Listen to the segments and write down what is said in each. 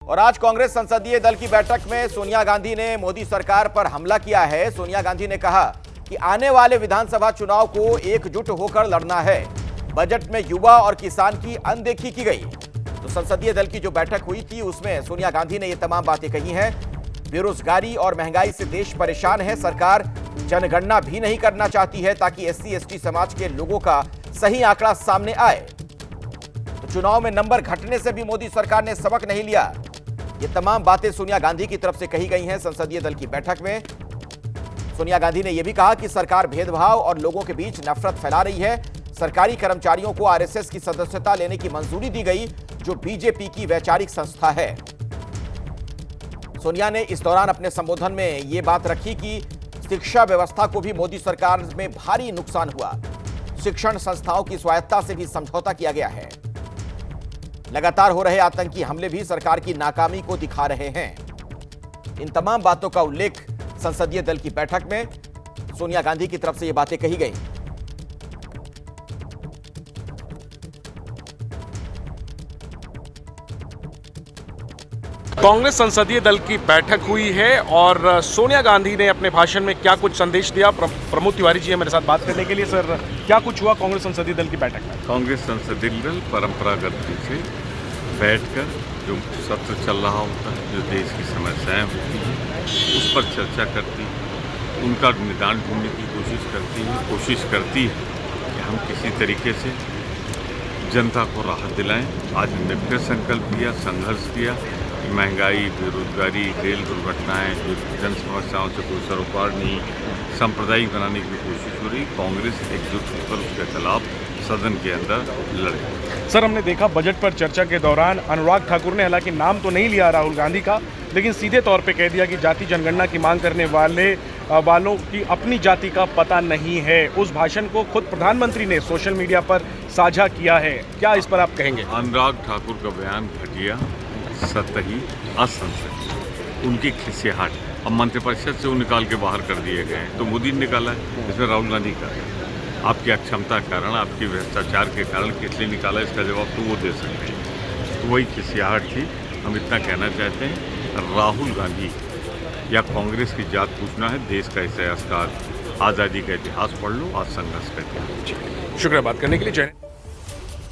और आज कांग्रेस संसदीय दल की बैठक में सोनिया गांधी ने मोदी सरकार पर हमला किया है। सोनिया गांधी ने कहा कि आने वाले विधानसभा चुनाव को एकजुट होकर लड़ना है। बजट में युवा और किसान की अनदेखी की गई। तो संसदीय दल की जो बैठक हुई थी उसमें सोनिया गांधी ने ये तमाम बातें कही हैं। बेरोजगारी और महंगाई से देश परेशान है। सरकार जनगणना भी नहीं करना चाहती है ताकि SC/ST समाज के लोगों का सही आंकड़ा सामने आए। तो चुनाव में नंबर घटने से भी मोदी सरकार ने सबक नहीं लिया। ये तमाम बातें सोनिया गांधी की तरफ से कही गई हैं संसदीय दल की बैठक में। सोनिया गांधी ने यह भी कहा कि सरकार भेदभाव और लोगों के बीच नफरत फैला रही है। सरकारी कर्मचारियों को RSS की सदस्यता लेने की मंजूरी दी गई, जो बीजेपी की वैचारिक संस्था है। सोनिया ने इस दौरान अपने संबोधन में यह बात रखी कि शिक्षा व्यवस्था को भी मोदी सरकार में भारी नुकसान हुआ। शिक्षण संस्थाओं की स्वायत्तता से भी समझौता किया गया है। लगातार हो रहे आतंकी हमले भी सरकार की नाकामी को दिखा रहे हैं। इन तमाम बातों का उल्लेख संसदीय दल की बैठक में सोनिया गांधी की तरफ से ये बातें कही गई। कांग्रेस संसदीय दल की बैठक हुई है और सोनिया गांधी ने अपने भाषण में क्या कुछ संदेश दिया। प्रमोद तिवारी जी है मेरे साथ बात करने के लिए। सर, क्या कुछ हुआ कांग्रेस संसदीय दल की बैठक में? कांग्रेस संसदीय दल परंपरागत रूप से बैठकर जो सत्र चल रहा होता है, जो देश की समस्याएं होती हैं, उस पर चर्चा करती है, उनका निदान ढूंढने की कोशिश करती है कि हम किसी तरीके से जनता को राहत दिलाएं। आज हमने फिर संकल्प लिया, संघर्ष किया। महंगाई, बेरोजगारी, रेल दुर्घटनाएं, जो जन समस्याओं से कोई सरोकार नहीं, सांप्रदायिक बनाने की कोशिश हो रही। कांग्रेस एकजुट होकर उसके खिलाफ सदन के अंदर लड़े। सर, हमने देखा बजट पर चर्चा के दौरान अनुराग ठाकुर ने हालांकि नाम तो नहीं लिया राहुल गांधी का, लेकिन सीधे तौर पे कह दिया कि जाति जनगणना की मांग करने वालों की अपनी जाति का पता नहीं है। उस भाषण को खुद प्रधानमंत्री ने सोशल मीडिया पर साझा किया है। क्या इस पर आप कहेंगे? अनुराग ठाकुर का बयान घटिया, सतही, असंसदीय, उनकी खिसियाहट। अब मंत्रिपरिषद से वो निकाल के बाहर कर दिए गए, तो मोदी ने निकाला है, इसमें राहुल गांधी का है। आपकी अक्षमता के कारण, आपकी भ्रष्टाचार के कारण किस लिए निकाला, इसका जवाब तो वो दे सकते हैं। तो वही खिसियाहट थी। हम इतना कहना चाहते हैं, राहुल गांधी या कांग्रेस की जात पूछना है। देश का इतिहास का, आज़ादी का इतिहास पढ़ लो, आज संघर्ष का इतिहास। शुक्रिया बात करने के लिए। जय।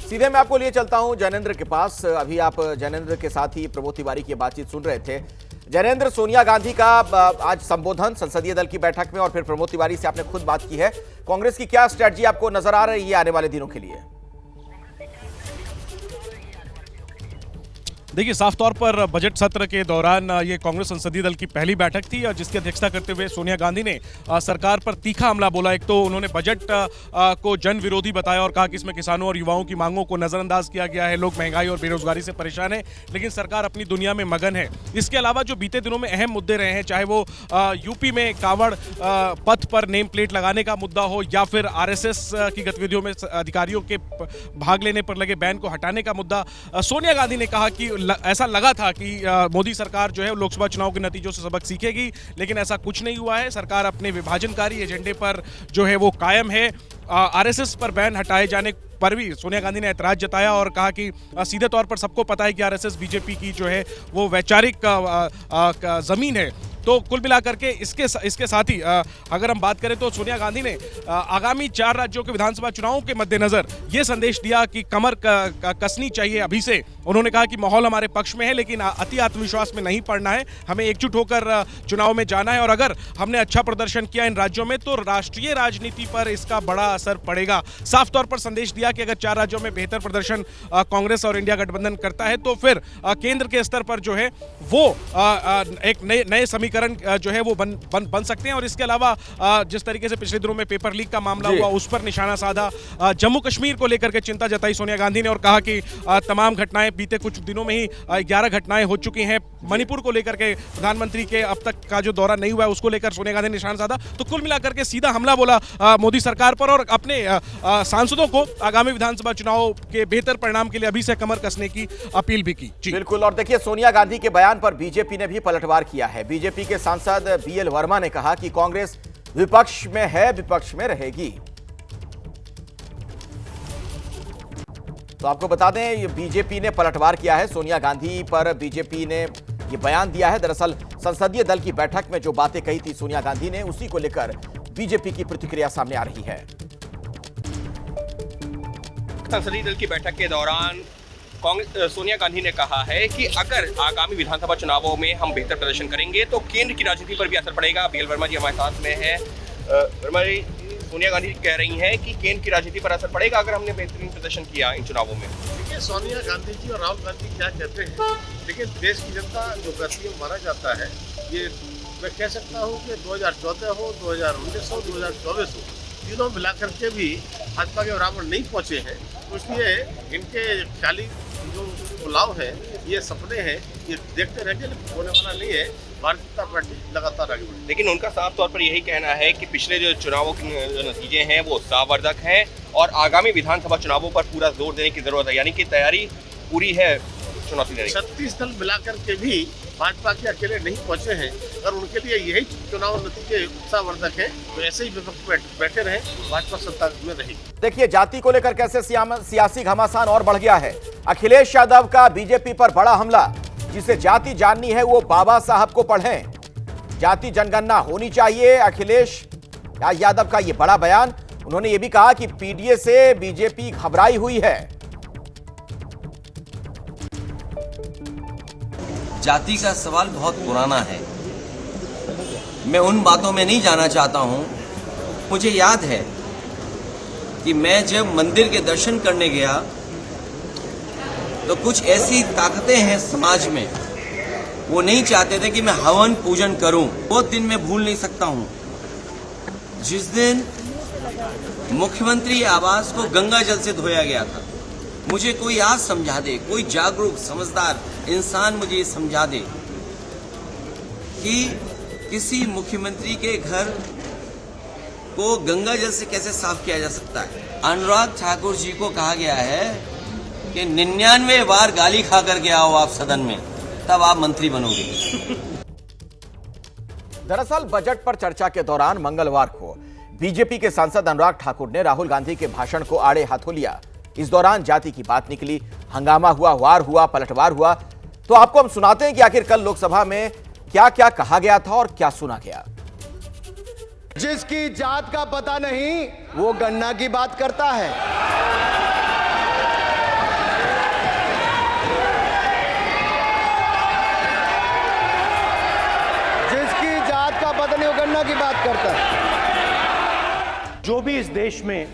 सीधे मैं आपको लिए चलता हूं जैनेंद्र के पास। अभी आप जैनेंद्र के साथ ही प्रमोद तिवारी की बातचीत सुन रहे थे। जैनेंद्र, सोनिया गांधी का आज संबोधन संसदीय दल की बैठक में और फिर प्रमोद तिवारी से आपने खुद बात की है। कांग्रेस की क्या स्ट्रेटजी आपको नजर आ रही है आने वाले दिनों के लिए? देखिए, साफ तौर पर बजट सत्र के दौरान ये कांग्रेस संसदीय दल की पहली बैठक थी और जिसकी अध्यक्षता करते हुए सोनिया गांधी ने सरकार पर तीखा हमला बोला। एक तो उन्होंने बजट को जन विरोधी बताया और कहा कि इसमें किसानों और युवाओं की मांगों को नजरअंदाज किया गया है। लोग महंगाई और बेरोजगारी से परेशान हैं, लेकिन सरकार अपनी दुनिया में मगन है। इसके अलावा जो बीते दिनों में अहम मुद्दे रहे हैं, चाहे वो यूपी में कांवड़ पथ पर नेम प्लेट लगाने का मुद्दा हो या फिर RSS की गतिविधियों में अधिकारियों के भाग लेने पर लगे बैन को हटाने का मुद्दा, सोनिया गांधी ने कहा कि ऐसा लगा था कि मोदी सरकार जो है लोकसभा चुनाव के नतीजों से सबक सीखेगी, लेकिन ऐसा कुछ नहीं हुआ है। सरकार अपने विभाजनकारी एजेंडे पर जो है वो कायम है। RSS पर बैन हटाए जाने पर भी सोनिया गांधी ने ऐतराज जताया और कहा कि सीधे तौर पर सबको पता है कि RSS बीजेपी की जो है वो वैचारिक जमीन है। तो कुल मिलाकर के इसके साथ ही अगर हम बात करें तो सोनिया गांधी ने आगामी 4 राज्यों के विधानसभा चुनावों के मद्देनजर ये संदेश दिया कि कमर कसनी चाहिए अभी से। उन्होंने कहा कि माहौल हमारे पक्ष में है, लेकिन अति आत्मविश्वास में नहीं पड़ना है। हमें एकजुट होकर चुनाव में जाना है और अगर हमने अच्छा प्रदर्शन किया इन राज्यों में तो राष्ट्रीय राजनीति पर इसका बड़ा असर पड़ेगा। साफ तौर पर संदेश दिया कि अगर 4 राज्यों में बेहतर प्रदर्शन कांग्रेस और इंडिया गठबंधन करता है तो फिर केंद्र के स्तर पर जो है वो एक नए समीकरण जो है वो बन सकते हैं। और इसके अलावा जिस तरीके से पिछले दिनों में पेपर लीक का मामला हुआ उस पर निशाना साधा। जम्मू कश्मीर को लेकर के चिंता जताई सोनिया गांधी ने और कहा कि तमाम घटनाएं बीते कुछ दिनों में ही 11 घटनाएं हो चुकी हैं। मणिपुर को लेकर के प्रधानमंत्री के अब तक का जो दौरा नहीं हुआ है उसको लेकर सोनिया गांधी ने निशाना साधा। तो कुल मिलाकर के सीधा हमला बोला मोदी सरकार पर और अपने सांसदों को आगामी विधानसभा चुनाव के बेहतर परिणाम के लिए अभी से कमर कसने की अपील भी की। बिल्कुल। और देखिए, सोनिया गांधी के बयान पर बीजेपी ने भी पलटवार किया है। बीजेपी के सांसद BL वर्मा ने कहा कि कांग्रेस विपक्ष में है, विपक्ष में रहेगी। तो आपको बता दें, ये बीजेपी ने पलटवार किया है सोनिया गांधी पर। बीजेपी ने ये बयान दिया है। दरअसल संसदीय दल की बैठक में जो बातें कही थी सोनिया गांधी ने, उसी को लेकर बीजेपी की प्रतिक्रिया सामने आ रही है। संसदीय दल की बैठक के दौरान कांग्रेस सोनिया गांधी ने कहा है कि अगर आगामी विधानसभा चुनावों में हम बेहतर प्रदर्शन करेंगे तो केंद्र की राजनीति पर भी असर पड़ेगा। बीएल वर्मा जी हमारे साथ में है। वर्मा जी, सोनिया गांधी कह रही हैं कि केंद्र की राजनीति पर असर पड़ेगा अगर हमने बेहतरीन प्रदर्शन किया इन चुनावों में। देखिए, सोनिया गांधी जी और राहुल गांधी क्या कहते हैं, लेकिन देश की जनता जो गति में माना जाता है, ये मैं कह सकता हूँ कि 2014 हो, 2019 हो, 2024 हो, तीनों मिलाकर के भी भाजपा के बराबर नहीं पहुँचे हैं। तो इसलिए इनके ख्याली जो बुलाव है, ये सपने हैं, ये देखते रहेंगे, लेकिन होने वाला नहीं है। भारतीय जनता पार्टी लगातार आगे बढ़ी। लेकिन उनका साफ तौर पर यही कहना है कि पिछले जो चुनावों के जो नतीजे हैं वो उत्साहवर्धक हैं और आगामी विधानसभा चुनावों पर पूरा जोर देने की जरूरत है, यानी कि तैयारी पूरी है चुनौती देने की। 36 दल मिलाकर के भी भाजपा के अकेले नहीं पहुंचे हैं। अगर उनके लिए यही चुनाव नतीजे उत्साहवर्धक हैं तो ऐसे ही विपक्ष बैठे रहे, भाजपा सत्ता में रही। देखिए, जाति को लेकर कैसे सियासी घमासान और बढ़ गया है। अखिलेश यादव का बीजेपी पर बड़ा हमला। जिसे जाति जाननी है वो बाबा साहब को पढ़ें। जाति जनगणना होनी चाहिए, अखिलेश यादव का ये बड़ा बयान। उन्होंने ये भी कहा कि पीडीए से बीजेपी घबराई हुई है। जाति का सवाल बहुत पुराना है, मैं उन बातों में नहीं जाना चाहता हूं। मुझे याद है कि मैं जब मंदिर के दर्शन करने गया तो कुछ ऐसी ताकतें हैं समाज में, वो नहीं चाहते थे कि मैं हवन पूजन करूं। वो दिन मैं भूल नहीं सकता हूं जिस दिन मुख्यमंत्री आवास को गंगा जल से धोया गया था। मुझे कोई आज समझा दे, कोई जागरूक समझदार इंसान मुझे ये समझा दे कि किसी मुख्यमंत्री के घर को गंगा जल से कैसे साफ किया जा सकता है। अनुराग ठाकुर जी को कहा गया है कि 99 बार गाली खा करके आओ आप सदन में, तब आप मंत्री बनोगे। दरअसल बजट पर चर्चा के दौरान मंगलवार को बीजेपी के सांसद अनुराग ठाकुर ने राहुल गांधी के भाषण को आड़े हाथों लिया। इस दौरान जाति की बात निकली, हंगामा हुआ, वार हुआ, पलटवार हुआ। तो आपको हम सुनाते हैं कि आखिर कल लोकसभा में क्या क्या कहा गया था और क्या सुना गया। जिसकी जात का पता नहीं वो गन्ना की बात करता है। जिसकी जात का पता नहीं वो गन्ना की बात करता है। जो भी इस देश में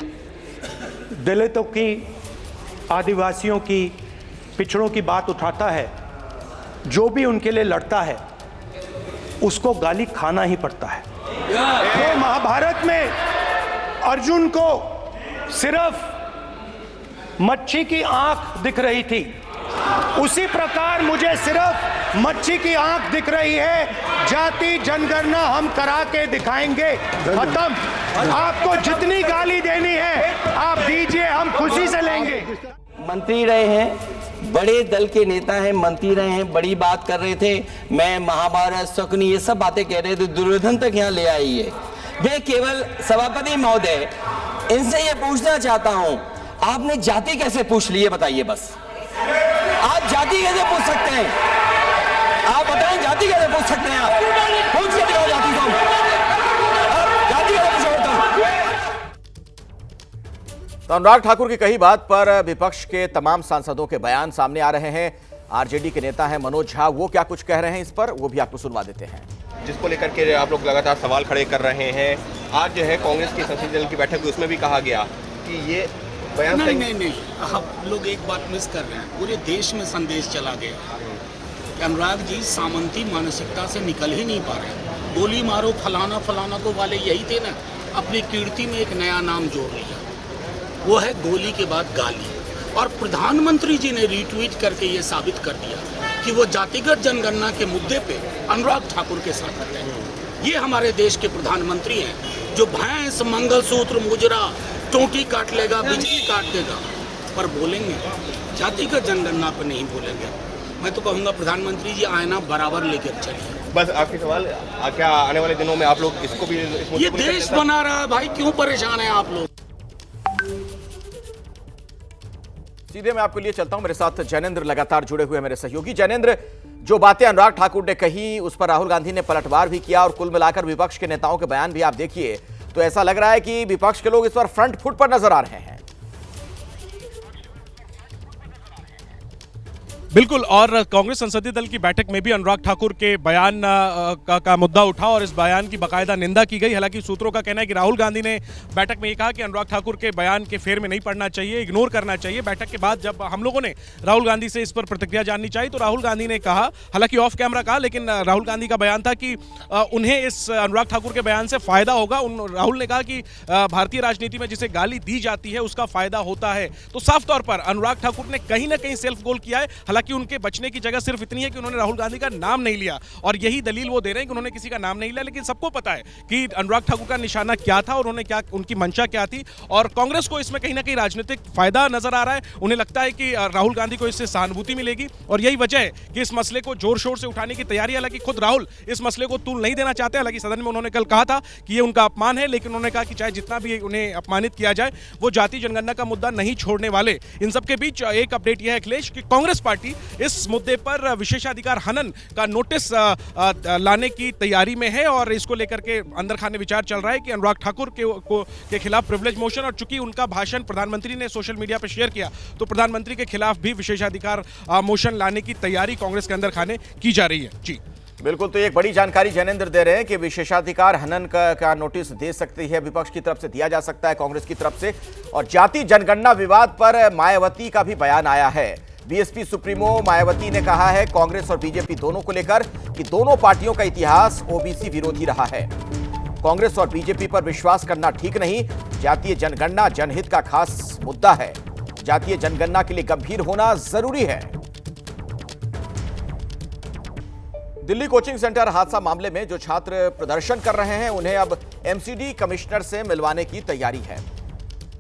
दलितों की, आदिवासियों की, पिछड़ों की बात उठाता है, जो भी उनके लिए लड़ता है, उसको गाली खाना ही पड़ता है। तो महाभारत में अर्जुन को सिर्फ मच्छी की आंख दिख रही थी, उसी प्रकार मुझे सिर्फ मच्छी की आंख दिख रही है। जाति जनगणना हम करा के दिखाएंगे, खत्म। आपको जितनी गाली देनी है आप दीजिए, हम खुशी से लेंगे। मंत्री रहे हैं, बड़े दल के नेता हैं, मंत्री रहे हैं, बड़ी बात कर रहे थे। मैं महाभारत, शकुनी, ये सब बातें कह रहे थे, दुर्योधन तक यहाँ ले आई है। मैं केवल सभापति महोदय इनसे ये पूछना चाहता हूँ, आपने जाति कैसे पूछ ली है बताइए बस। आप जाति कैसे पूछ सकते हैं? आप बताएं, जाति कैसे पूछ सकते हैं? आप पूछ के दिखाओ जाति को। जाति कैसे पूछोगे? तो अनुराग ठाकुर की कही बात पर विपक्ष के तमाम सांसदों के बयान सामने आ रहे हैं। आरजेडी के नेता हैं मनोज झा, वो क्या कुछ कह रहे हैं इस पर, वो भी आपको सुनवा देते हैं। जिसको लेकर के आप लोग लगातार सवाल खड़े कर रहे हैं। आज जो है कांग्रेस की संसदीय दल की बैठक हुई, उसमें भी कहा गया कि ये बयान नहीं, आप लोग एक बात मिस कर रहे हैं। पूरे देश में संदेश चला गया कि अनुराग जी सामंती मानसिकता से निकल ही नहीं पा रहे। गोली मारो फलाना फलाना को वाले यही थे ना, अपनी कीर्ति में एक नया नाम जोड़ लिया, वो है गोली के बाद गाली। और प्रधानमंत्री जी ने रीट्वीट करके ये साबित कर दिया कि वो जातिगत जनगणना के मुद्दे पे अनुराग ठाकुर के साथ हैं। ये हमारे देश के प्रधानमंत्री हैं जो भैंस, मंगलसूत्र, मुजरा, टोटी काट लेगा, बिजली काट देगा, पर बोलेंगे जातिगत जनगणना पर नहीं बोलेंगे। मैं तो कहूँगा प्रधानमंत्री जी आईना बराबर लेकर चलिए। बस आखिरी सवाल, क्या आने वाले दिनों में आप लोग इसको भी ये देश बना रहा है भाई, क्यों परेशान है आप लोग? सीधे मैं आपके लिए चलता हूं, मेरे साथ जैनेंद्र लगातार जुड़े हुए हैं, मेरे सहयोगी। जैनेंद्र, जो बातें अनुराग ठाकुर ने कही उस पर राहुल गांधी ने पलटवार भी किया और कुल मिलाकर विपक्ष के नेताओं के बयान भी आप देखिए तो ऐसा लग रहा है कि विपक्ष के लोग इस पर फ्रंट फुट पर नजर आ रहे हैं। बिल्कुल, और कांग्रेस संसदीय दल की बैठक में भी अनुराग ठाकुर के बयान का मुद्दा उठा और इस बयान की बाकायदा निंदा की गई। हालांकि सूत्रों का कहना है कि राहुल गांधी ने बैठक में ये कहा कि अनुराग ठाकुर के बयान के फेर में नहीं पड़ना चाहिए, इग्नोर करना चाहिए। बैठक के बाद जब हम लोगों ने राहुल गांधी से इस पर प्रतिक्रिया जाननी चाहिए तो राहुल गांधी ने कहा, हालांकि ऑफ कैमरा कहा, लेकिन राहुल गांधी का बयान था कि उन्हें इस अनुराग ठाकुर के बयान से फायदा होगा। राहुल ने कहा कि भारतीय राजनीति में जिसे गाली दी जाती है उसका फायदा होता है। तो साफ तौर पर अनुराग ठाकुर ने कहीं ना कहीं सेल्फ गोल किया है। कि उनके बचने की जगह सिर्फ इतनी है कि उन्होंने राहुल गांधी का नाम नहीं लिया और यही दलील वो दे रहे हैं कि उन्होंने किसी का नाम नहीं लिया। लेकिन सबको पता है कि अनुराग ठाकुर का निशाना क्या था और उन्होंने क्या, उनकी मंशा क्या थी। और कांग्रेस को इसमें कहीं ना कहीं राजनीतिक फायदा नजर आ रहा है। उन्हें लगता है कि राहुल गांधी को इससे सहानुभूति मिलेगी और यही वजह है कि इस मसले को जोर शोर से उठाने की तैयारी। हालांकि खुद राहुल इस मसले को तूल नहीं देना चाहते। हालांकि सदन में उन्होंने कल कहा था कि ये उनका अपमान है, लेकिन उन्होंने कहा कि चाहे जितना भी उन्हें अपमानित किया जाए वो जाति जनगणना का मुद्दा नहीं छोड़ने वाले। इन सबके बीच एक अपडेट यह है अखिलेश कि कांग्रेस पार्टी इस मुद्दे पर विशेषाधिकार हनन का नोटिस लाने की तैयारी में है और इसको लेकर के अंदर खाने विचार चल रहा है कि अनुराग ठाकुर के खिलाफ प्रिविलेज मोशन, और चूंकि उनका भाषण प्रधानमंत्री ने सोशल मीडिया पर शेयर किया तो प्रधानमंत्री के खिलाफ भी विशेषाधिकार मोशन लाने की तैयारी कांग्रेस के अंदर खाने की जा रही है। जी बिल्कुल, तो एक बड़ी जानकारी जैनेंद्र दे रहे हैं कि विशेषाधिकार हनन का नोटिस दे सकती है विपक्ष की तरफ से, दिया जा सकता है कांग्रेस की तरफ से। और जाति जनगणना विवाद पर मायावती का भी बयान आया है। बीएसपी सुप्रीमो मायावती ने कहा है कांग्रेस और बीजेपी दोनों को लेकर कि दोनों पार्टियों का इतिहास ओबीसी विरोधी रहा है। कांग्रेस और बीजेपी पर विश्वास करना ठीक नहीं। जातीय जनगणना जनहित का खास मुद्दा है। जातीय जनगणना के लिए गंभीर होना जरूरी है। दिल्ली कोचिंग सेंटर हादसा मामले में जो छात्र प्रदर्शन कर रहे हैं उन्हें अब एमसीडी कमिश्नर से मिलवाने की तैयारी है।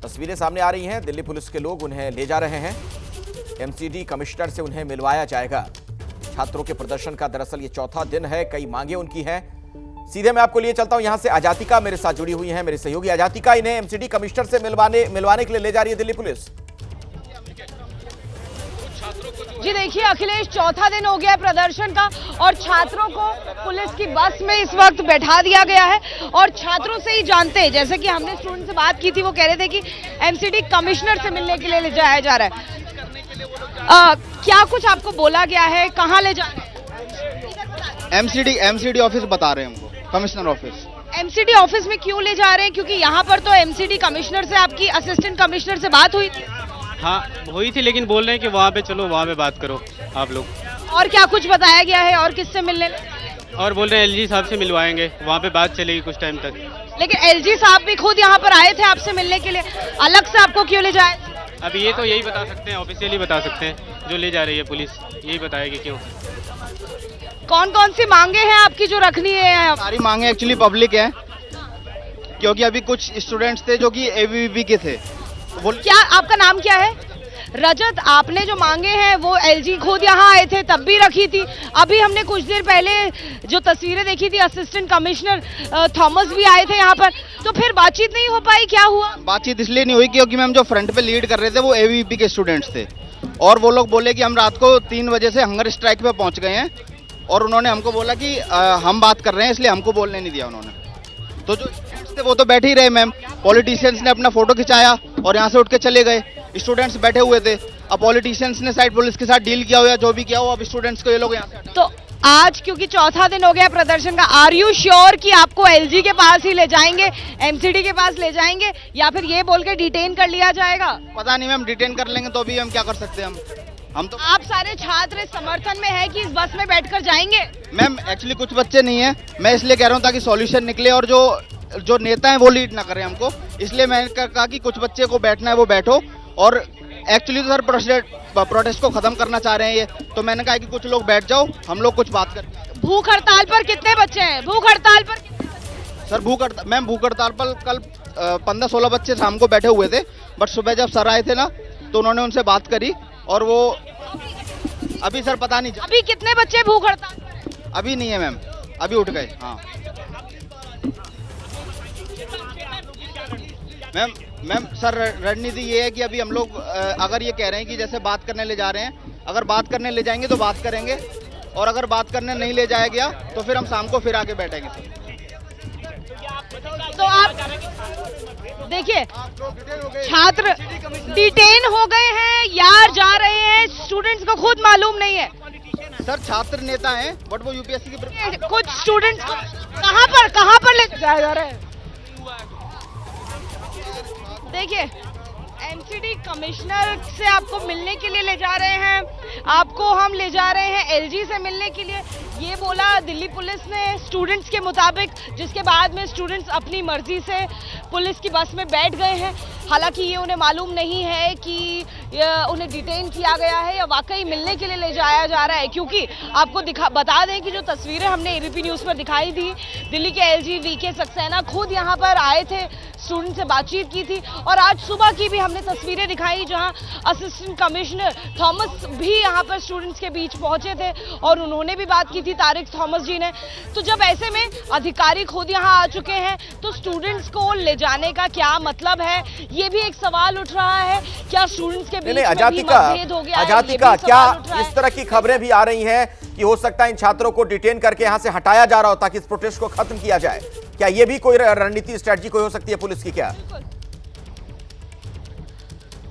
तस्वीरें सामने आ रही हैं, दिल्ली पुलिस के लोग उन्हें ले जा रहे हैं। एमसीडी कमिश्नर से उन्हें मिलवाया जाएगा। छात्रों के प्रदर्शन का दरअसल ये चौथा दिन है, कई मांगे उनकी हैं। सीधे मैं आपको लिए चलता हूं, यहां से आजातिका मेरे साथ जुड़ी हुई हैं, मेरे सहयोगी आजातिका। इन्हें एमसीडी कमिश्नर से मिलवाने के लिए ले जा रही है दिल्ली पुलिस। जी देखिए अखिलेश, चौथा दिन हो गया है प्रदर्शन का और छात्रों को पुलिस की बस में इस वक्त बैठा दिया गया है और छात्रों से ही जानते हैं, जैसे कि हमने स्टूडेंट से बात की थी, वो कह रहे थे कि एमसीडी कमिश्नर से मिलने के लिए ले जाया जा रहा है। क्या कुछ आपको बोला गया है, कहाँ ले जा रहे हैं? एमसीडी ऑफिस बता रहे हैं हमको, कमिश्नर ऑफिस। एमसीडी ऑफिस में क्यों ले जा रहे हैं? क्योंकि यहाँ पर तो एमसीडी कमिश्नर से आपकी असिस्टेंट कमिश्नर से बात हुई थी। हाँ हुई थी, लेकिन बोल रहे हैं कि वहाँ पे चलो, वहाँ पे बात करो आप लोग। और क्या कुछ बताया गया है और किससे मिलने? और बोल रहे हैं एलजी साहब से मिलवाएंगे, वहाँ पे बात चलेगी कुछ टाइम तक। लेकिन एलजी साहब भी खुद यहाँ पर आए थे आपसे मिलने के लिए, अलग से आपको क्यों ले जाए? अब ये तो यही बता सकते हैं, ऑफिशियली बता सकते हैं, जो ले जा रही है पुलिस यही बताएगी क्यों। कौन कौन सी मांगे हैं आपकी जो रखनी है? सारी मांगे एक्चुअली पब्लिक है, क्योंकि अभी कुछ स्टूडेंट्स थे जो कि एबीवीपी के थे। क्या आपका नाम क्या है? रजत, आपने जो मांगे हैं वो एलजी खुद यहाँ आए थे तब भी रखी थी। अभी हमने कुछ देर पहले जो तस्वीरें देखी थी, असिस्टेंट कमिश्नर थॉमस भी आए थे यहाँ पर, तो फिर बातचीत नहीं हो पाई, क्या हुआ? बातचीत इसलिए नहीं हुई क्योंकि मैम जो फ्रंट पे लीड कर रहे थे वो एबीवीपी के स्टूडेंट्स थे और वो लोग बोले कि हम रात को 3 बजे से हंगर स्ट्राइक पे पहुंच गए हैं और उन्होंने हमको बोला कि हम बात कर रहे हैं, इसलिए हमको बोलने नहीं दिया उन्होंने। तो जो स्टूडेंट्स थे वो तो बैठे ही रहे मैम, पॉलिटिशियंस ने अपना फोटो खिंचाया और यहाँ से उठ के चले गए। स्टूडेंट्स बैठे हुए थे, अब पॉलिटिशियंस ने साइड पुलिस के साथ डील किया हो या जो भी किया हो, अब स्टूडेंट्स को ये लोग यहाँ से। तो आज क्योंकि चौथा दिन हो गया प्रदर्शन का, आर यू श्योर कि आपको एलजी के पास ही ले जाएंगे, एमसीडी के पास ले जाएंगे, या फिर ये बोल के डिटेन कर लिया जाएगा? पता नहीं मैम, डिटेन कर लेंगे तो भी हम क्या कर सकते हैं। हम तो आप सारे छात्र समर्थन में है कि इस बस में बैठकर जाएंगे? मैम एक्चुअली कुछ बच्चे नहीं है, मैं इसलिए कह रहा हूँ ताकि सॉल्यूशन निकले और जो नेता हैं वो लीड ना करें हमको, इसलिए मैंने कहा कि कुछ बच्चे को बैठना है वो बैठो। और एक्चुअली तो सर प्रोटेस्ट को खत्म करना चाह रहे हैं ये, तो मैंने कहा कि कुछ लोग बैठ जाओ, हम लोग कुछ बात करें। भूख हड़ताल पर कितने बच्चे हैं? भूख हड़ताल पर सर भूख हड़ताल पर कल 15-16 बच्चे शाम को बैठे हुए थे, बट सुबह जब सर आए थे ना तो उन्होंने उनसे बात करी और वो अभी सर पता नहीं। अभी कितने बच्चे भूख हड़ताल पर? अभी नहीं है मैम, अभी उठ गए। हाँ मैम मैम सर रणनीति ये है कि अभी हम लोग अगर ये कह रहे हैं कि जैसे बात करने ले जा रहे हैं, अगर बात करने ले जाएंगे तो बात करेंगे, और अगर बात करने नहीं ले जाया गया तो फिर हम शाम को फिर आके बैठेंगे सर। तो आप देखिए, छात्र डिटेन हो गए हैं या जा रहे हैं, स्टूडेंट्स को खुद मालूम नहीं है। सर छात्र नेता हैं बट वो यूपीएससी की कुछ स्टूडेंट्स कहां पर ले जाया जा रहा है। देखिए, एमसीडी कमिश्नर से आपको मिलने के लिए ले जा रहे हैं, आपको हम ले जा रहे हैं एलजी से मिलने के लिए, ये बोला दिल्ली पुलिस ने स्टूडेंट्स के मुताबिक, जिसके बाद में स्टूडेंट्स अपनी मर्जी से पुलिस की बस में बैठ गए हैं। हालांकि ये उन्हें मालूम नहीं है कि उन्हें डिटेन किया गया है या वाकई मिलने के लिए ले जाया जा रहा है, क्योंकि आपको बता दें कि जो तस्वीरें हमने एबीपी न्यूज़ पर दिखाई थी, दिल्ली के एलजी वीके सक्सेना खुद यहाँ पर आए थे, स्टूडेंट से बातचीत की थी, और आज सुबह की भी हमने तस्वीरें दिखाई जहां असिस्टेंट कमिश्नर थॉमस भी यहां पर स्टूडेंट्स के बीच पहुंचे थे और उन्होंने भी बात की थी, तारिक थॉमस जी ने। तो जब ऐसे में अधिकारी खुद यहां आ चुके हैं तो स्टूडेंट्स को ले जाने का क्या मतलब है, ये भी एक सवाल उठ रहा है। क्या स्टूडेंट्स के बीच में भी मतभेद हो गया है? अजातिका, क्या इस तरह की खबरें भी आ रही हैं कि हो सकता है इन छात्रों को डिटेन करके यहां से हटाया जा रहा हो ताकि इस प्रोटेस्ट को खत्म किया जाए? क्या ये भी कोई रणनीति, स्ट्रेटजी कोई हो सकती है पुलिस की? क्या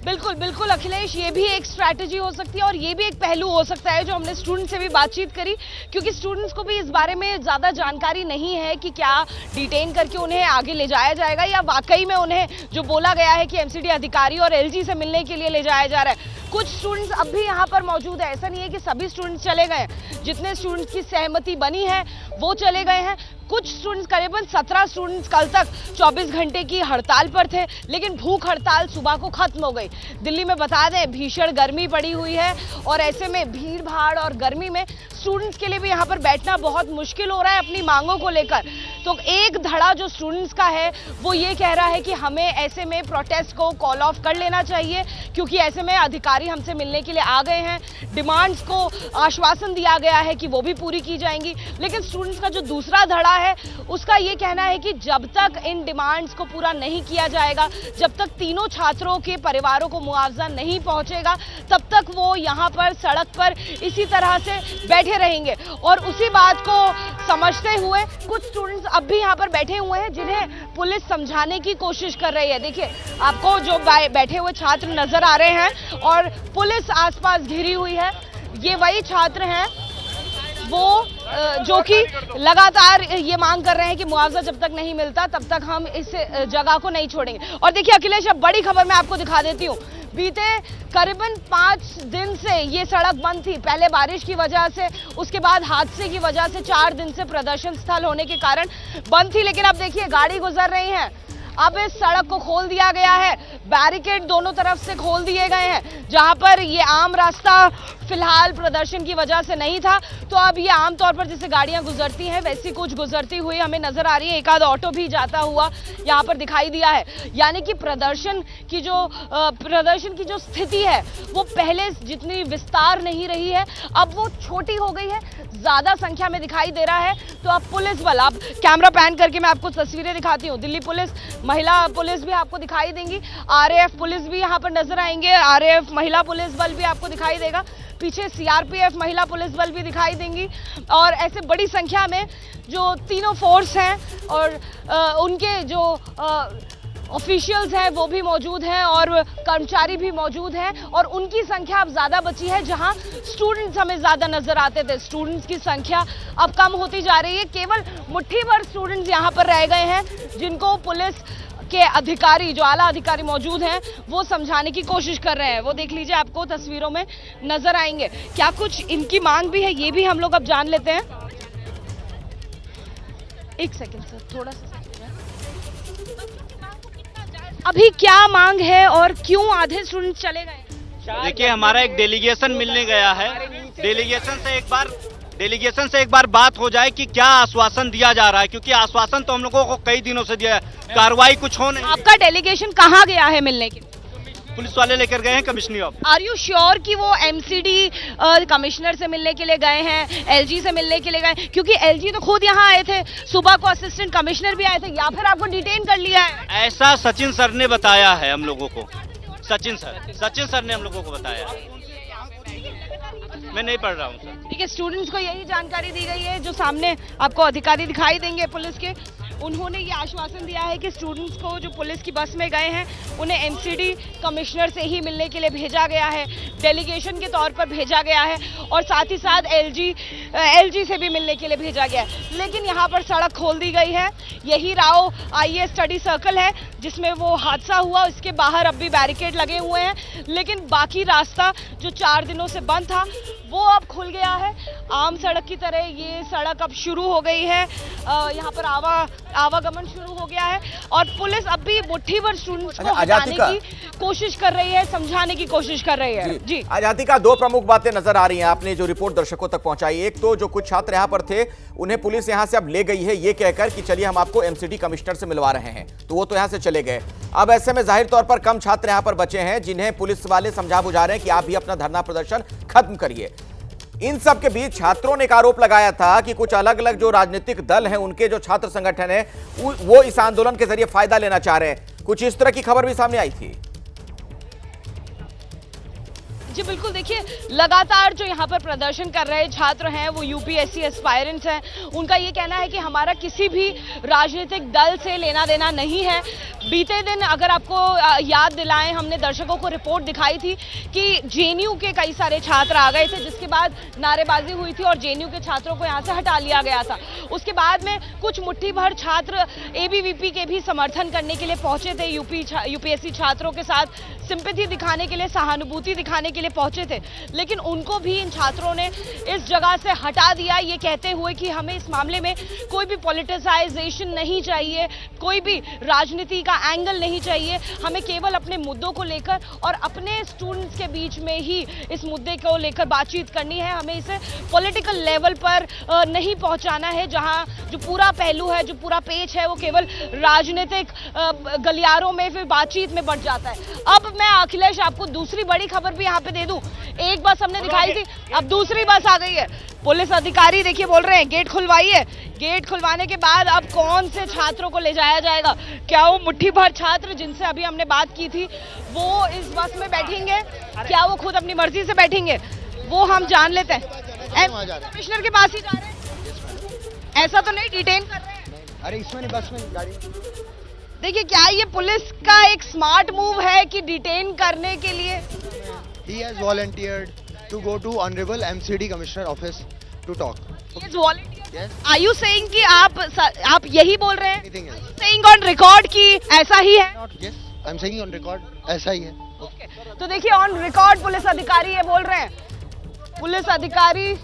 बिल्कुल बिल्कुल अखिलेश, ये भी एक स्ट्रैटेजी हो सकती है और ये भी एक पहलू हो सकता है जो हमने स्टूडेंट से भी बातचीत करी, क्योंकि स्टूडेंट्स को भी इस बारे में ज़्यादा जानकारी नहीं है कि क्या डिटेन करके उन्हें आगे ले जाया जाएगा या वाकई में उन्हें जो बोला गया है कि एमसीडी अधिकारी और एलजी से मिलने के लिए ले जाया जा रहा है। कुछ स्टूडेंट्स अब भी यहाँ पर मौजूद है, ऐसा नहीं है कि सभी स्टूडेंट्स चले गए हैं। जितने स्टूडेंट्स की सहमति बनी है वो चले गए हैं। कुछ स्टूडेंट्स, करीबन 17 स्टूडेंट्स कल तक 24 घंटे की हड़ताल पर थे, लेकिन भूख हड़ताल सुबह को खत्म हो गई। दिल्ली में बता दें भीषण गर्मी पड़ी हुई है और ऐसे में भीड़ भाड़ और गर्मी में स्टूडेंट्स के लिए भी यहाँ पर बैठना बहुत मुश्किल हो रहा है अपनी मांगों को लेकर। तो एक धड़ा जो स्टूडेंट्स का है वो ये कह रहा है कि हमें ऐसे में प्रोटेस्ट को कॉल ऑफ कर लेना चाहिए, क्योंकि ऐसे में अधिकारी हमसे मिलने के लिए आ गए हैं, डिमांड्स को आश्वासन दिया गया है कि वो भी पूरी की जाएंगी। लेकिन स्टूडेंट्स का जो दूसरा धड़ा है उसका ये कहना है कि जब तक इन डिमांड्स को पूरा नहीं किया जाएगा, जब तक तीनों छात्रों के परिवारों को मुआवजा नहीं पहुंचेगा, तब तक वो यहाँ पर सड़क पर इसी तरह से बैठे रहेंगे। और उसी बात को समझते हुए कुछ स्टूडेंट्स अब भी यहाँ पर बैठे हुए हैं जिन्हें पुलिस समझाने की कोशिश कर रही है। देखिए, आपको जो बैठे हुए छात्र नजर आ रहे हैं और पुलिस आसपास घिरी हुई है, ये वही छात्र हैं वो जो कि लगातार ये मांग कर रहे हैं कि मुआवजा जब तक नहीं मिलता तब तक हम इस जगह को नहीं छोड़ेंगे। और देखिए अखिलेश, अब बड़ी खबर मैं आपको दिखा देती हूँ। बीते करीबन 5 दिन से ये सड़क बंद थी, पहले बारिश की वजह से, उसके बाद हादसे की वजह से 4 दिन से प्रदर्शन स्थल होने के कारण बंद थी। लेकिन अब देखिए गाड़ी गुजर रही है, अब इस सड़क को खोल दिया गया है, बैरिकेड दोनों तरफ से खोल दिए गए हैं। जहां पर ये आम रास्ता फिलहाल प्रदर्शन की वजह से नहीं था, तो अब ये आमतौर पर जैसे गाड़ियां गुजरती हैं वैसी कुछ गुजरती हुई हमें नजर आ रही है। एक आध ऑटो भी जाता हुआ यहां पर दिखाई दिया है। यानी कि प्रदर्शन की जो स्थिति है वो पहले जितनी विस्तार नहीं रही है, अब वो छोटी हो गई है, ज्यादा संख्या में दिखाई दे रहा है। तो अब पुलिस बल, अब कैमरा पैन करके मैं आपको तस्वीरें दिखाती हूँ। दिल्ली पुलिस, महिला पुलिस भी आपको दिखाई देंगी, आरएएफ पुलिस भी यहाँ पर नजर आएंगे, आरएएफ महिला पुलिस बल भी आपको दिखाई देगा, पीछे सीआरपीएफ महिला पुलिस बल भी दिखाई देंगी। और ऐसे बड़ी संख्या में जो तीनों फोर्स हैं और उनके जो ऑफिशियल्स हैं वो भी मौजूद हैं और कर्मचारी भी मौजूद हैं, और उनकी संख्या अब ज़्यादा बची है। जहां स्टूडेंट्स हमें ज़्यादा नजर आते थे, स्टूडेंट्स की संख्या अब कम होती जा रही है। केवल मुट्ठी भर स्टूडेंट्स यहाँ पर रह गए हैं जिनको पुलिस के अधिकारी, जो आला अधिकारी मौजूद हैं, वो समझाने की कोशिश कर रहे हैं। वो देख लीजिए, आपको तस्वीरों में नजर आएंगे। क्या कुछ इनकी मांग भी है ये भी हम लोग अब जान लेते हैं। एक सेकंड सर, थोड़ा सा अभी क्या मांग है और क्यों आधे स्टूडेंट्स चले गए? देखिए, हमारा एक डेलीगेशन मिलने गया है। डेलीगेशन से एक बार बात हो जाए कि क्या आश्वासन दिया जा रहा है, क्योंकि आश्वासन तो हम लोगों को कई दिनों से दिया है, कार्रवाई कुछ हो नहीं। आपका डेलीगेशन कहाँ गया है मिलने के लिए? पुलिस वाले लेकर गए हैं कमिश्नरी ऑफिस। आर यू श्योर कि वो एमसीडी कमिश्नर से मिलने के लिए गए हैं, एलजी से मिलने के लिए गए? क्योंकि एलजी तो खुद यहाँ आए थे, सुबह को असिस्टेंट कमिश्नर भी आए थे, या फिर आपको डिटेन कर लिया है? ऐसा सचिन सर ने बताया है हम लोगों को। सचिन सर ने हम लोगों को बताया है। मैं नहीं पढ़ रहा हूँ सर। ठीक है, स्टूडेंट्स को यही जानकारी दी गई है। जो सामने आपको अधिकारी दिखाई देंगे पुलिस के, उन्होंने ये आश्वासन दिया है कि स्टूडेंट्स को जो पुलिस की बस में गए हैं उन्हें एमसीडी कमिश्नर से ही मिलने के लिए भेजा गया है, डेलीगेशन के तौर पर भेजा गया है, और साथ ही साथ एलजी से भी मिलने के लिए भेजा गया है। लेकिन यहाँ पर सड़क खोल दी गई है। यही राव आईएएस स्टडी सर्कल है जिसमें वो हादसा हुआ, उसके बाहर अब भी बैरिकेड लगे हुए हैं, लेकिन बाकी रास्ता जो 4 दिनों से बंद था वो अब खुल गया है। आम सड़क की तरह ये सड़क अब शुरू हो गई है। यहाँ पर आवागमन शुरू हो गया है और पुलिस अब भी मुट्ठी भर स्टूडेंट्स को हटाने की कोशिश कर रही है, समझाने की कोशिश कर रही है। जी आजादी का 2 प्रमुख बातें नजर आ रही हैं आपने जो रिपोर्ट दर्शकों तक पहुंचाई। एक तो जो कुछ छात्र यहां पर थे उन्हें पुलिस यहां से अब ले गई है ये कहकर कि चलिए हम आपको एमसीडी कमिश्नर से मिलवा रहे हैं, तो वो तो यहां से चले गए। अब ऐसे में जाहिर तौर पर कम छात्र यहां पर बचे हैं जिन्हें पुलिस वाले समझा बुझा रहे हैं कि आप भी अपना धरना प्रदर्शन खत्म करिए। इन सब के बीच छात्रों ने एक आरोप लगाया था कि कुछ अलग अलग जो राजनीतिक दल हैं उनके जो छात्र संगठन है वो इस आंदोलन के जरिए फायदा लेना चाह रहे हैं। कुछ इस तरह की खबर भी सामने आई थी। जी बिल्कुल, देखिए लगातार जो यहाँ पर प्रदर्शन कर रहे छात्र हैं वो यूपीएससी एस्पायरेंट्स हैं। उनका ये कहना है कि हमारा किसी भी राजनीतिक दल से लेना देना नहीं है। बीते दिन अगर आपको याद दिलाएं, हमने दर्शकों को रिपोर्ट दिखाई थी कि जेएनयू के कई सारे छात्र आ गए थे, जिसके बाद नारेबाजी हुई थी और जेएनयू के छात्रों को यहाँ से हटा लिया गया था। उसके बाद में कुछ मुट्ठी भर छात्र एबीवीपी के भी समर्थन करने के लिए पहुंचे थे, यूपीएससी छात्रों के साथ सिंपैथी दिखाने के लिए, सहानुभूति दिखाने के लिए पहुंचे थे, लेकिन उनको भी इन छात्रों ने इस जगह से हटा दिया, ये कहते हुए कि हमें इस मामले में कोई भी पॉलिटिसाइजेशन नहीं चाहिए, कोई भी राजनीति का एंगल नहीं चाहिए, हमें केवल अपने मुद्दों को लेकर और अपने स्टूडेंट्स के बीच में ही इस मुद्दे को लेकर बातचीत करनी है, हमें इसे पॉलिटिकल लेवल पर नहीं पहुंचाना है, जहां जो पूरा पहलू है, जो पूरा पेच है वो केवल राजनीतिक गलियारों में फिर बातचीत में बढ़ जाता है। अब मैं अखिलेश आपको दूसरी बड़ी खबर भी यहाँ पे दे दूं। एक बस हमने दिखाई थी, अब दूसरी बस आ गई है। पुलिस अधिकारी देखिए बोल रहे हैं गेट खुलवाइए। गेट खुलवाने के बाद अब कौन से छात्रों को ले जाया जाएगा? क्या वो मुट्ठी भर छात्र जिनसे अभी हमने बात की थी वो इस बस में बैठेंगे? क्या वो खुद अपनी मर्जी से बैठेंगे? वो हम जान लेते हैं। कमिश्नर के पास ही जा रहे हैं, ऐसा तो नहीं डिटेन कर रहे हैं? अरे इसमें नहीं, बस में गाड़ी। देखिए क्या ये पुलिस का एक स्मार्ट मूव है कि डिटेन करने के लिए? He has volunteered to go to Honorable MCD Commissioner Office to talk. He has volunteered? Yes. Are you saying कि आप यही बोल रहे हैं? Anything else? Saying on record कि ऐसा ही है? Not yes. I'm saying on record ऐसा ही है. Okay. तो देखिए ऑन रिकॉर्ड पुलिस अधिकारी ये बोल रहे हैं। पुलिस अधिकारी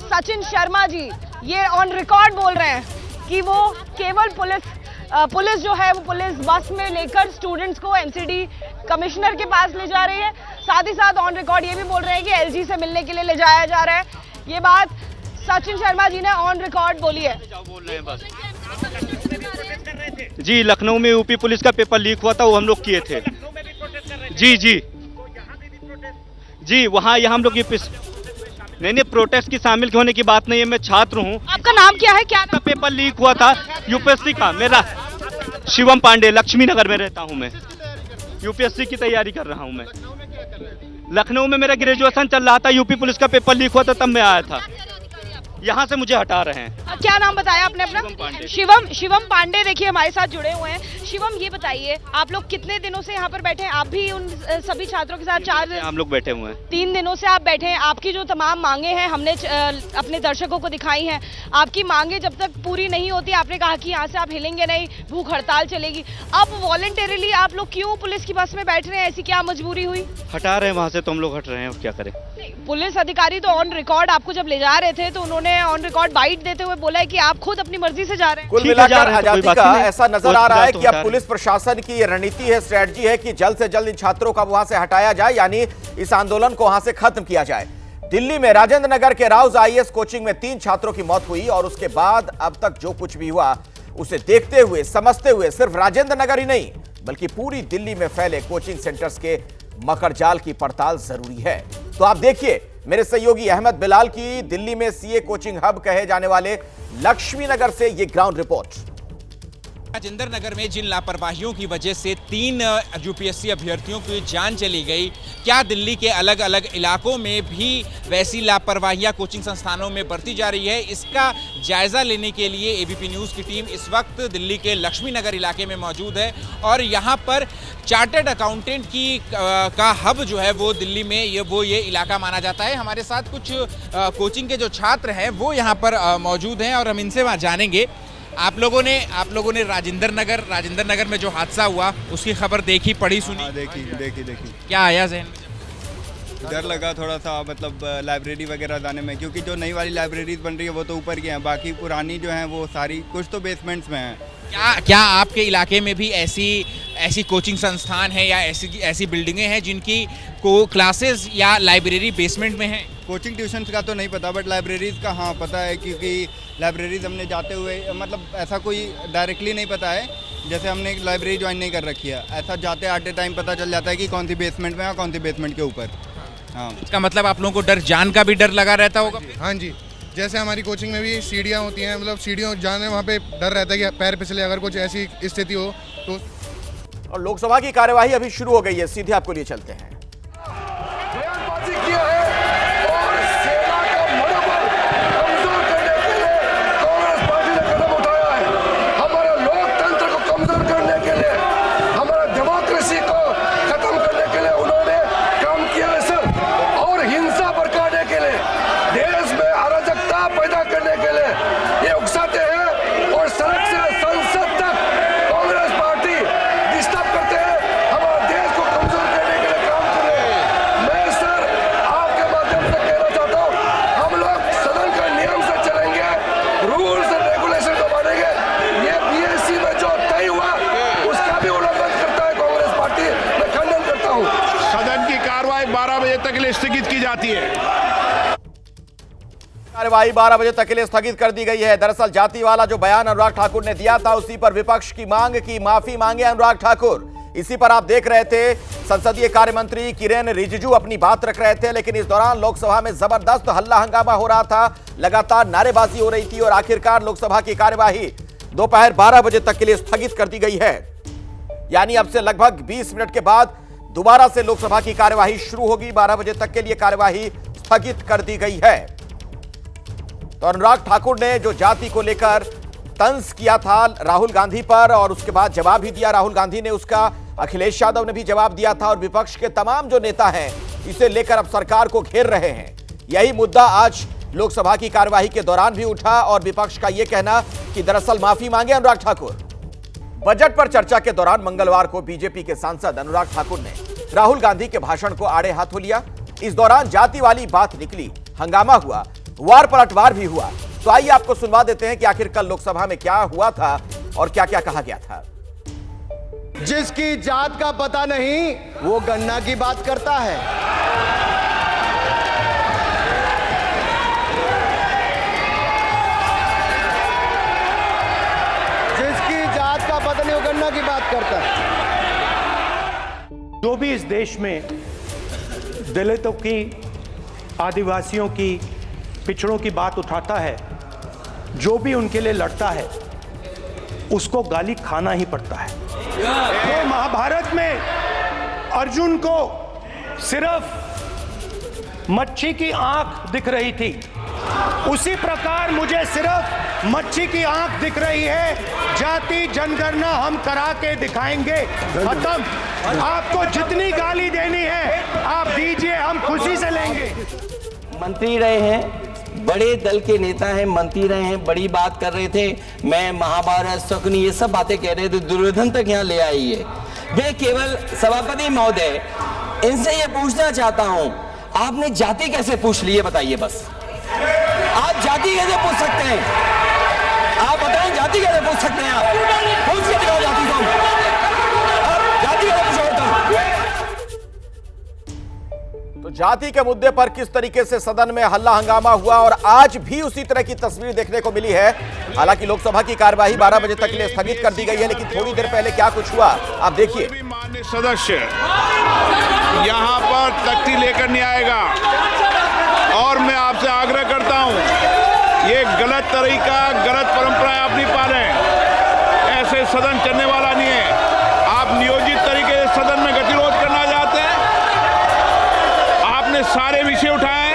सचिन शर्मा जी ये ऑन रिकॉर्ड बोल रहे हैं कि वो केवल पुलिस जो है वो पुलिस बस में लेकर स्टूडेंट्स को एमसीडी कमिश्नर के पास ले जा रही है। साथ ही साथ ऑन रिकॉर्ड ये भी बोल रहे हैं कि एलजी से मिलने के लिए ले जाया जा रहा है। ये बात सचिन शर्मा जी ने ऑन रिकॉर्ड बोली है। बोल रहे हैं बस। जी लखनऊ में यूपी पुलिस का पेपर लीक हुआ था, वो हम लोग किए थे। जी वहाँ यहाँ हम लोग नहीं प्रोटेस्ट की शामिल होने की बात नहीं है। मैं छात्र हूँ। आपका नाम क्या है? क्या पेपर लीक हुआ था यूपीएससी का। मेरा शिवम पांडे, लक्ष्मी नगर में रहता हूँ मैं। यूपीएससी की तैयारी कर रहा हूँ मैं। लखनऊ में मेरा ग्रेजुएशन चल रहा था, यूपी पुलिस का पेपर लीक हुआ था तब मैं आया था। यहाँ से मुझे हटा रहे हैं। क्या नाम बताया आपने अपना? शिवम पांडे देखिए हमारे साथ जुड़े हुए हैं। शिवम ये बताइए आप लोग कितने दिनों से यहाँ पर बैठे हैं? आप भी उन सभी छात्रों के साथ हम लोग बैठे हुए हैं। 3 दिनों से आप बैठे हैं। आपकी जो तमाम मांगे हैं हमने अपने दर्शकों को दिखाई हैं। आपकी मांगे जब तक पूरी नहीं होती आपने कहा कि यहाँ से आप हिलेंगे नहीं, भूख हड़ताल चलेगी। अब वॉलंटरीली आप लोग क्यों पुलिस की बस में बैठ रहे हैं? ऐसी क्या मजबूरी हुई? हटा रहे हैं वहाँ से तो हम लोग हट रहे हैं, क्या करें। पुलिस अधिकारी तो ऑन रिकॉर्ड आपको जब ले जा रहे थे तो उन्होंने ऑन रिकॉर्ड बाइट देते हुए बोला है कि आप खुद अपनी मर्जी से जा रहे हैं। कुल मिलाकर आजादी का ऐसा नजर आ रहा है कि अब पुलिस प्रशासन की ये रणनीति है, स्ट्रेटजी है कि जल्द से जल्द इन छात्रों का वहां से हटाया जाए, यानी इस आंदोलन को वहां से खत्म किया जाए। दिल्ली में राजेंद्र नगर के राउज आईएएस कोचिंग में 3 छात्रों की मौत हुई और उसके बाद अब तक जो कुछ भी हुआ उसे देखते हुए समझते हुए सिर्फ राजेंद्र नगर ही नहीं बल्कि पूरी दिल्ली में फैले कोचिंग सेंटर्स के मकड़जाल की पड़ताल जरूरी है। तो आप देखिए मेरे सहयोगी अहमद बिलाल की दिल्ली में सीए कोचिंग हब कहे जाने वाले लक्ष्मी नगर से ये ग्राउंड रिपोर्ट। राजेंद्र नगर में जिन लापरवाहियों की वजह से 3 यूपीएससी अभ्यर्थियों की जान चली गई, क्या दिल्ली के अलग अलग इलाकों में भी वैसी लापरवाहियां कोचिंग संस्थानों में बरती जा रही है? इसका जायजा लेने के लिए एबीपी न्यूज़ की टीम इस वक्त दिल्ली के लक्ष्मी नगर इलाके में मौजूद है और यहाँ पर चार्टर्ड अकाउंटेंट का हब जो है वो दिल्ली में ये इलाका माना जाता है। हमारे साथ कुछ कोचिंग के जो छात्र हैं वो यहाँ पर मौजूद हैं और हम इनसे जानेंगे। आप लोगों ने राजेंद्र नगर में जो हादसा हुआ उसकी खबर देखी, पढ़ी, सुनी? देखी। क्या आया ज़हन में? डर लगा थोड़ा सा, मतलब लाइब्रेरी वगैरह जाने में, क्योंकि जो नई वाली लाइब्रेरीज बन रही है वो तो ऊपर की हैं, बाकी पुरानी जो हैं वो सारी कुछ तो बेसमेंट्स में हैं। क्या आपके इलाके में भी ऐसी कोचिंग संस्थान है या ऐसी बिल्डिंगें हैं जिनकी क्लासेस या लाइब्रेरी बेसमेंट में है? कोचिंग ट्यूशन का तो नहीं पता, बट लाइब्रेरीज का हाँ पता है, क्योंकि लाइब्रेरीज हमने जाते हुए, मतलब ऐसा कोई डायरेक्टली नहीं पता है, जैसे हमने लाइब्रेरी ज्वाइन नहीं कर रखी है, ऐसा जाते आते टाइम पता चल जाता है कि कौन सी बेसमेंट में है, कौन सी बेसमेंट के ऊपर। हाँ, इसका मतलब आप लोगों को जान का भी डर लगा रहता होगा? हाँ जी, जैसे हमारी कोचिंग में भी सीढ़ियाँ होती हैं, मतलब सीढ़ियों जाने वहाँ पे डर रहता है कि पैर फिसले, अगर कुछ ऐसी स्थिति हो तो। और लोकसभा की कार्यवाही अभी शुरू हो गई है, सीधे आपको लिए चलते हैं। स्थगित की जाती है। कार्यवाही 12 बजे तक के लिए स्थगित कर दी गई है। दरअसल जाति वाला जो बयान अनुराग ठाकुर ने दिया था उसी पर विपक्ष की मांग की माफी मांगे अनुराग ठाकुर। इसी पर आप देख रहे थे संसदीय कार्य मंत्री किरेन रिजिजू अपनी बात रख रहे थे, लेकिन इस दौरान लोकसभा में जबरदस्त हल्ला हंगामा हो रहा था, लगातार नारेबाजी हो रही थी और आखिरकार लोकसभा की कार्यवाही दोपहर 12 बजे तक के लिए स्थगित कर दी गई है। यानी अब से लगभग 20 मिनट के बाद दोबारा से लोकसभा की कार्यवाही शुरू होगी। 12 बजे तक के लिए कार्यवाही स्थगित कर दी गई है। तो अनुराग ठाकुर ने जो जाति को लेकर तंज किया था राहुल गांधी पर और उसके बाद जवाब भी दिया राहुल गांधी ने, उसका अखिलेश यादव ने भी जवाब दिया था और विपक्ष के तमाम जो नेता हैं इसे लेकर अब सरकार को घेर रहे हैं। यही मुद्दा आज लोकसभा की कार्यवाही के दौरान भी उठा और विपक्ष का यह कहना कि दरअसल माफी मांगे अनुराग ठाकुर। बजट पर चर्चा के दौरान मंगलवार को बीजेपी के सांसद अनुराग ठाकुर ने राहुल गांधी के भाषण को आड़े हाथों लिया। इस दौरान जाति वाली बात निकली, हंगामा हुआ, वार पलटवार भी हुआ। तो आइए आपको सुनवा देते हैं कि आखिर कल लोकसभा में क्या हुआ था और क्या क्या कहा गया था। जिसकी जात का पता नहीं वो गन्ना की बात करता है। जिसकी जात का पता नहीं वो गन्ना की बात करता है। जो भी इस देश में दलितों की, आदिवासियों की, पिछड़ों की बात उठाता है, जो भी उनके लिए लड़ता है, उसको गाली खाना ही पड़ता है। तो महाभारत में अर्जुन को सिर्फ मच्छी की आंख दिख रही थी, उसी प्रकार मुझे सिर्फ मच्छी की आंख दिख रही है। जाति जनगणना हम करा के दिखाएंगे, खत्म। आपको जितनी गाली देनी है आप दीजिए, हम खुशी से लेंगे। मंत्री रहे हैं, बड़े दल के नेता हैं, मंत्री रहे हैं, बड़ी बात कर रहे थे, मैं महाभारत, शकुनी, ये सब बातें कह रहे थे, दुर्योधन तक यहाँ ले आई है। मैं केवल सभापति महोदय इनसे ये पूछना चाहता हूं, आपने जाति कैसे पूछ ली है बताइए बस। आप जाति कैसे पूछ सकते हैं? आप बताएं जाति कैसे पूछ सकते हैं? आप पूछ के दिखाओ जाति को, जाति कैसे पूछो? तो जाति के मुद्दे पर किस तरीके से सदन में हल्ला हंगामा हुआ और आज भी उसी तरह की तस्वीर देखने को मिली है। हालांकि लोकसभा की कार्यवाही 12 बजे तक के लिए स्थगित कर दी गई है, लेकिन थोड़ी देर पहले क्या कुछ हुआ आप देखिए। माननीय सदस्य यहां पर तख्ती लेकर नहीं आएगा और मैं आपसे आग्रह करता हूं ये गलत तरीका, गलत परंपराएं आप नहीं पालें। ऐसे सदन चलने वाला नहीं है। आप नियोजित तरीके से सदन में गतिरोध करना चाहते हैं। आपने सारे विषय उठाए,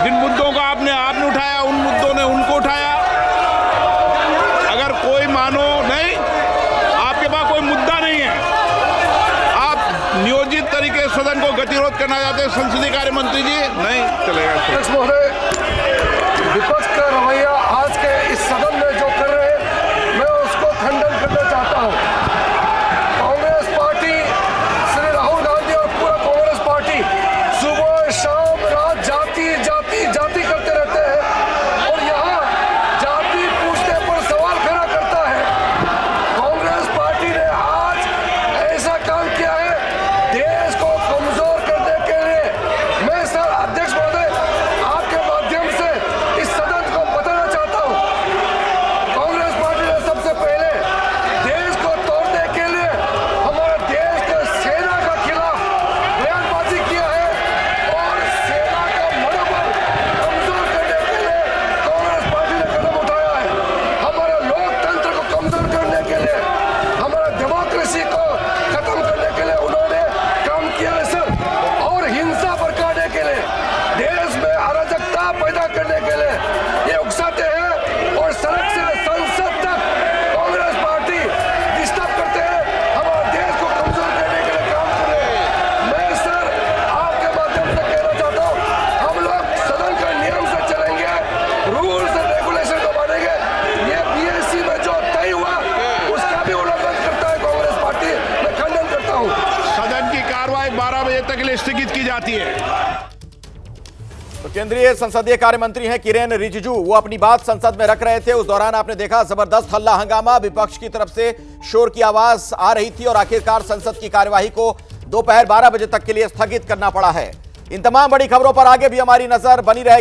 जिन मुद्दों का आपने उठाया, उन मुद्दों ने उनको उठाया। अगर कोई मानो नहीं, आपके पास कोई मुद्दा नहीं है, आप नियोजित तरीके से सदन को गतिरोध करना चाहते हैं। संसदीय कार्य मंत्री जी नहीं चलेगा। विपक्ष का रवैया आज के इस सदन में जो कर रहे हैं, मैं उसको खंडन करना चाहता हूं। कांग्रेस पार्टी, श्री राहुल गांधी और पूरा कांग्रेस पार्टी सुबह शाम रात जाति जाति जाति करते रहते हैं और यहाँ जाति पूछने पर सवाल खड़ा करता है। कांग्रेस पार्टी ने आज ऐसा काम किया है देश को कमजोर करने के लिए। मैं सर अध्यक्ष महोदय आपके माध्यम से इस सदन को बताना चाहता हूं, कांग्रेस पार्टी ने सबसे पहले देश को तोड़ने के लिए हमारे देश के सेना के खिलाफ बयानबाजी किया है और सेना का मनोबल कमजोर करने के लिए कांग्रेस पार्टी ने कदम उठाया है। हमारे लोकतंत्र को कमजोर करने के लिए, हमारे डेमोक्रेसी को खत्म करने के लिए उन्होंने काम किया है सर। और हिंसा भड़काने के लिए, देश में अराजकता पैदा करने के लिए ये उकसाते हैं और सड़क से संसद तक कांग्रेस पार्टी डिस्टर्ब करते हैं। हमारे देश को कमजोर करने के लिए काम कर रहे हैं। मैं सर आपके माध्यम से कहना चाहता हूँ, हम लोग सदन के नियम से चलेंगे, रूल्स एंड रेगुलेशन को मानेंगे। ये बीएससी में जो तय हुआ उसका भी उल्लंघन करता है कांग्रेस पार्टी। मैं खंडन करता हूँ। सदन की कार्रवाई 12 बजे तक के लिए स्थगित की जाती है। तो केंद्रीय संसदीय कार्य मंत्री हैं किरेन रिजिजू, वो अपनी बात संसद में रख रहे थे। उस दौरान आपने देखा जबरदस्त हल्ला हंगामा, विपक्ष की तरफ से शोर की आवाज आ रही थी और आखिरकार संसद की कार्यवाही को दोपहर 12 बजे तक के लिए स्थगित करना पड़ा है। इन तमाम बड़ी खबरों पर आगे भी हमारी नजर बनी रहेगी।